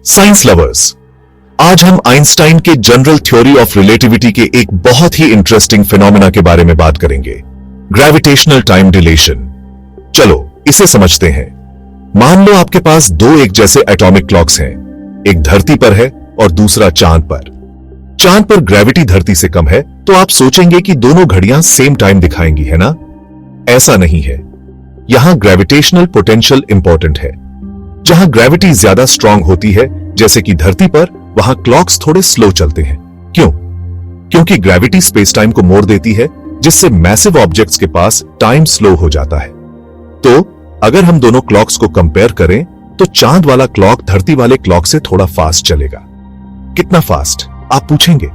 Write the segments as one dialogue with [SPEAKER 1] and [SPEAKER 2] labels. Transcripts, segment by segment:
[SPEAKER 1] Science lovers, आज हम Einstein के जनरल थ्योरी ऑफ रिलेटिविटी के एक बहुत ही इंटरेस्टिंग फिनोमेना के बारे में बात करेंगे, ग्रेविटेशनल टाइम डिलेशन। चलो इसे समझते हैं। मान लो आपके पास दो एक जैसे एटॉमिक क्लॉक्स हैं, एक धरती पर है और दूसरा चांद पर। चांद पर ग्रेविटी धरती से कम है तो आप सोचेंगे कि दोनों घड़ियां सेम टाइम दिखाएंगी, है ना? ऐसा नहीं है। यहां ग्रेविटेशनल पोटेंशियल इंपॉर्टेंट है। जहां ग्रेविटी ज्यादा स्ट्रांग होती है, जैसे कि धरती पर, वहां क्लॉक्स थोड़े स्लो चलते हैं। क्यों? क्योंकि ग्रेविटी स्पेस टाइम को मोड़ देती है, जिससे मैसिव ऑब्जेक्ट्स के पास टाइम स्लो हो जाता है। तो अगर हम दोनों क्लॉक्स को कंपेयर करें तो चांद वाला क्लॉक धरती वाले क्लॉक से थोड़ा फास्ट चलेगा। कितना फास्ट, आप पूछेंगे?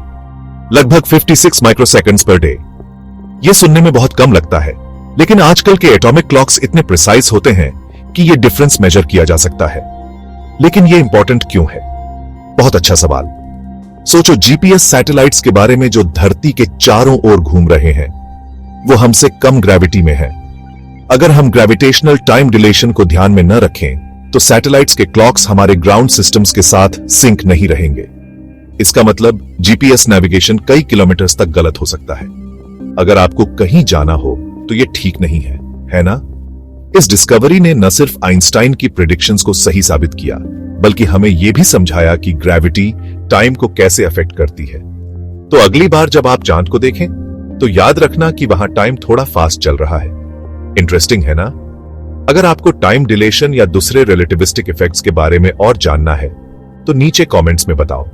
[SPEAKER 1] लगभग 56 माइक्रोसेकंड्स पर डे। यह सुनने में बहुत कम लगता है, लेकिन आजकल के एटॉमिक क्लॉक्स इतने प्रिसाइज होते हैं कि यह डिफरेंस मेजर किया जा सकता है। लेकिन यह इंपॉर्टेंट क्यों है? बहुत अच्छा सवाल। सोचो, जीपीएस सैटेलाइट्स के बारे में जो धरती के चारों ओर घूम रहे हैं, वो हमसे कम ग्रेविटी में है। अगर हम ग्रेविटेशनल टाइम डिलेशन को ध्यान में न रखें तो सैटेलाइट्स के क्लॉक्स हमारे ग्राउंड सिस्टम्स के साथ सिंक नहीं रहेंगे। इसका मतलब जीपीएस नेविगेशन कई किलोमीटर्स तक गलत हो सकता है। अगर आपको कहीं जाना हो तो यह ठीक नहीं है ना? इस डिस्कवरी ने न सिर्फ आइंस्टाइन की प्रेडिक्शंस को सही साबित किया, बल्कि हमें यह भी समझाया कि ग्रेविटी टाइम को कैसे अफेक्ट करती है। तो अगली बार जब आप चांद को देखें तो याद रखना कि वहां टाइम थोड़ा फास्ट चल रहा है। इंटरेस्टिंग है ना? अगर आपको टाइम डिलेशन या दूसरे रिलेटिविस्टिक इफेक्ट्स के बारे में और जानना है तो नीचे कमेंट्स में बताओ।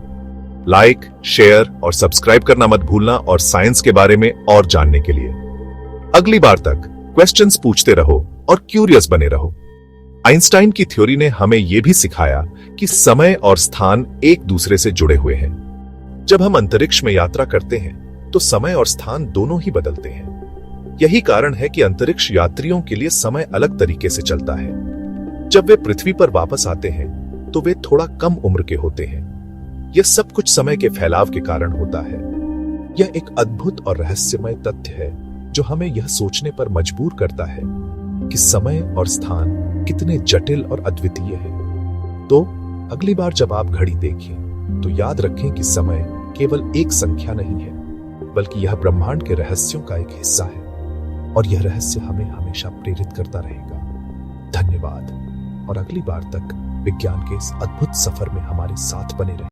[SPEAKER 1] लाइक, शेयर और सब्सक्राइब करना मत भूलना, और साइंस के बारे में और जानने के लिए। अगली बार तक क्वेश्चंस पूछते रहो और क्यूरियस बने रहो। आइंस्टाइन की थ्योरी ने हमें यह भी सिखाया कि समय और स्थान एक दूसरे से जुड़े हुए हैं। जब हम अंतरिक्ष में यात्रा करते हैं तो समय और स्थान दोनों ही बदलते हैं। यही कारण है कि अंतरिक्ष यात्रियों के लिए समय अलग तरीके से चलता है। जब वे पृथ्वी पर वापस आते हैं तो वे थोड़ा कम उम्र के होते हैं। यह सब कुछ समय के फैलाव के कारण होता है। यह एक अद्भुत और रहस्यमय तथ्य है जो हमें यह सोचने पर मजबूर करता है कि समय और स्थान कितने जटिल और अद्वितीय है। तो अगली बार जब आप घड़ी देखें तो याद रखें कि समय केवल एक संख्या नहीं है, बल्कि यह ब्रह्मांड के रहस्यों का एक हिस्सा है, और यह रहस्य हमें हमेशा प्रेरित करता रहेगा। धन्यवाद, और अगली बार तक विज्ञान के इस अद्भुत सफर में हमारे साथ बने रहें।